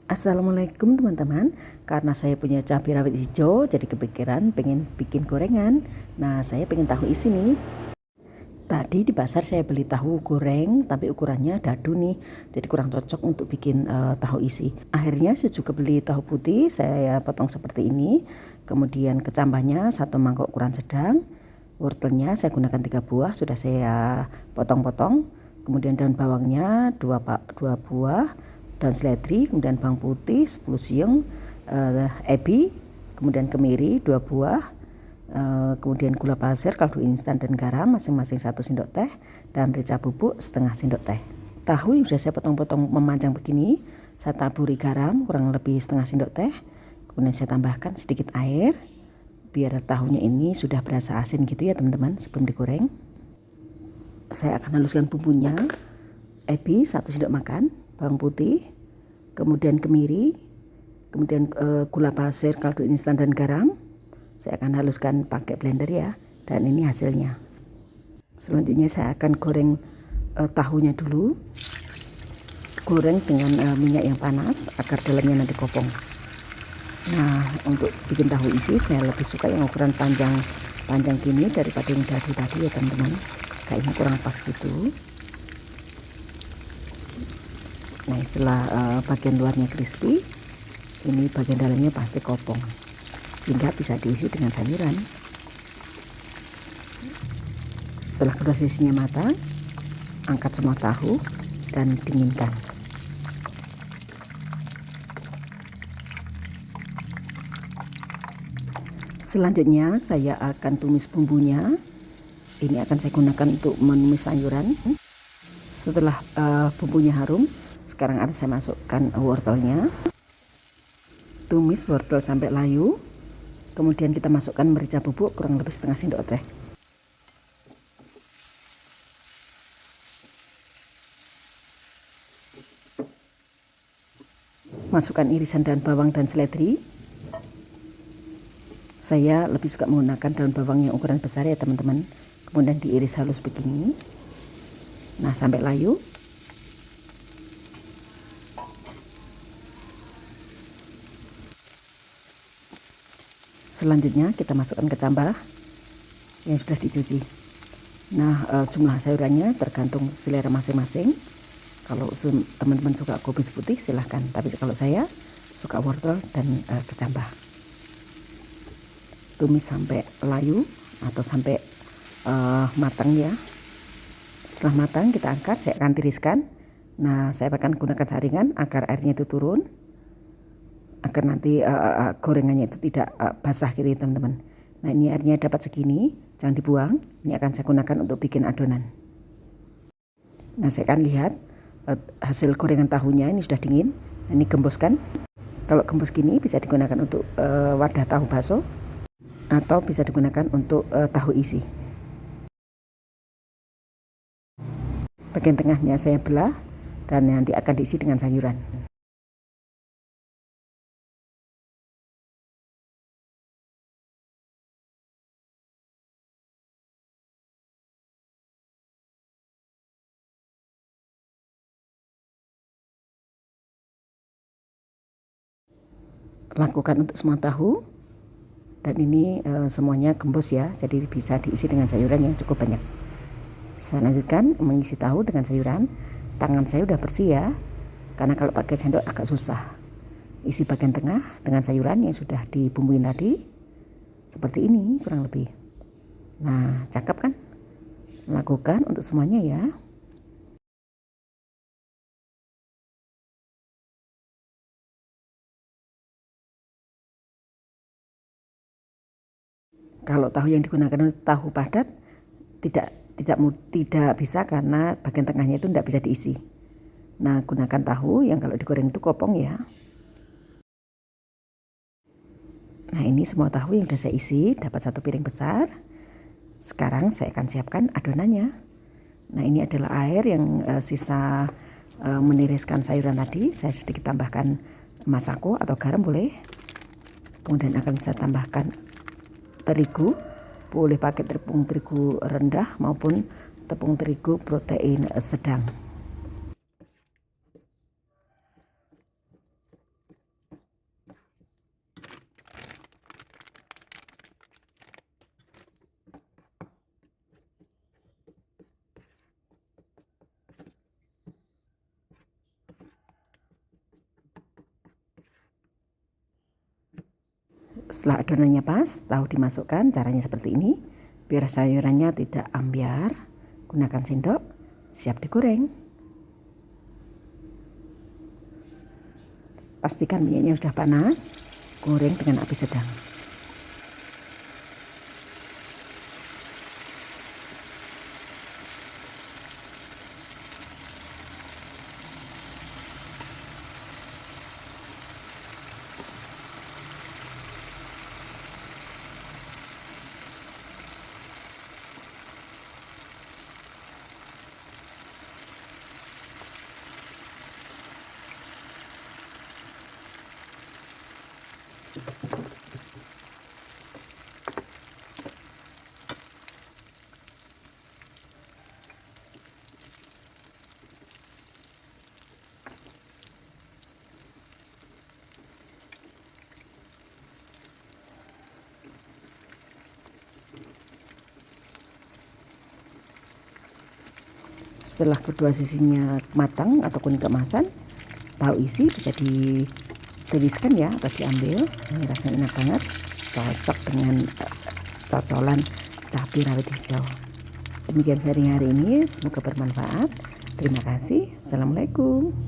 Assalamualaikum teman-teman. Karena saya punya cabai rawit hijau, jadi kepikiran pengen bikin gorengan. Nah, saya pengen tahu isi nih. Tadi di pasar saya beli tahu goreng, tapi ukurannya dadu nih, jadi kurang cocok untuk bikin tahu isi. Akhirnya saya juga beli tahu putih, saya potong seperti ini. Kemudian kecambahnya 1 mangkok ukuran sedang. Wortelnya saya gunakan 3 buah, sudah saya potong-potong. Kemudian daun bawangnya 2 buah, daun seledri, kemudian bawang putih 10 siung, ebi, kemudian kemiri 2 buah, kemudian gula pasir, kaldu instan dan garam masing-masing 1 sendok teh, dan merica bubuk setengah sendok teh. Tahu yang sudah saya potong-potong memanjang begini, saya taburi garam kurang lebih setengah sendok teh, kemudian saya tambahkan sedikit air biar tahunya ini sudah berasa asin gitu ya teman-teman sebelum digoreng. Saya akan haluskan bumbunya, ebi 1 sendok makan, bawang putih, kemudian kemiri, kemudian gula pasir, kaldu instan dan garam. Saya akan haluskan pakai blender ya, dan ini hasilnya. Selanjutnya saya akan goreng tahunya dulu. Goreng dengan minyak yang panas agar dalamnya nanti kopong. Nah, untuk bikin tahu isi saya lebih suka yang ukuran panjang gini daripada yang dadu tadi ya teman-teman. Kayaknya kurang pas gitu. Nah, setelah bagian luarnya crispy, ini bagian dalamnya pasti kopong, sehingga bisa diisi dengan sayuran. Setelah kedua sisinya matang, angkat semua tahu dan dinginkan. Selanjutnya saya akan tumis bumbunya. Ini akan saya gunakan untuk menumis sayuran. Setelah bumbunya harum, sekarang akan saya masukkan wortelnya. Tumis wortel sampai layu. Kemudian kita masukkan merica bubuk kurang lebih setengah sendok teh. Masukkan irisan daun bawang dan seledri. Saya lebih suka menggunakan daun bawang yang ukuran besar ya teman-teman. Kemudian diiris halus begini. Nah, sampai layu. Selanjutnya kita masukkan kecambah yang sudah dicuci. Nah, jumlah sayurannya tergantung selera masing-masing. Kalau teman-teman suka kubis putih silahkan, tapi kalau saya suka wortel dan kecambah. Tumis sampai layu atau sampai matang ya. Setelah matang kita angkat, saya akan tiriskan. Nah, saya akan gunakan saringan agar airnya itu turun, agar nanti gorengannya itu tidak basah gitu ya teman-teman. Nah, ini airnya dapat segini, jangan dibuang. Ini akan saya gunakan untuk bikin adonan. Nah, saya akan lihat hasil gorengan tahunya ini sudah dingin. Nah, ini gembuskan. Kalau gembus gini bisa digunakan untuk wadah tahu bakso atau bisa digunakan untuk tahu isi. Bagian tengahnya saya belah dan nanti akan diisi dengan sayuran. Lakukan untuk semua tahu, dan ini semuanya gembus ya, jadi bisa diisi dengan sayuran yang cukup banyak. Saya lanjutkan mengisi tahu dengan sayuran. Tangan saya udah bersih ya, karena kalau pakai sendok agak susah. Isi bagian tengah dengan sayuran yang sudah dibumbuin tadi, seperti ini kurang lebih. Nah, cakep kan? Lakukan untuk semuanya ya. Kalau tahu yang digunakan untuk tahu padat tidak bisa karena bagian tengahnya itu tidak bisa diisi. Nah, gunakan tahu yang kalau digoreng itu kopong ya. Nah, ini semua tahu yang sudah saya isi dapat 1 piring besar. Sekarang saya akan siapkan adonannya. Nah, ini adalah air yang sisa meniriskan sayuran tadi. Saya sedikit tambahkan masako atau garam boleh. Kemudian akan saya tambahkan terigu, boleh pakai tepung terigu rendah maupun tepung terigu protein sedang. Setelah adonannya pas, tahu dimasukkan. Caranya seperti ini. Biar sayurannya tidak ambiar, gunakan sendok. Siap digoreng. Pastikan minyaknya sudah panas. Goreng dengan api sedang. Setelah kedua sisinya matang atau kuning keemasan, tahu isi bisa ditiriskan ya atau diambil. Ini rasanya enak banget, cocok dengan cocolan cabai rawit hijau. Demikian sharing hari ini, semoga bermanfaat. Terima kasih. Assalamualaikum.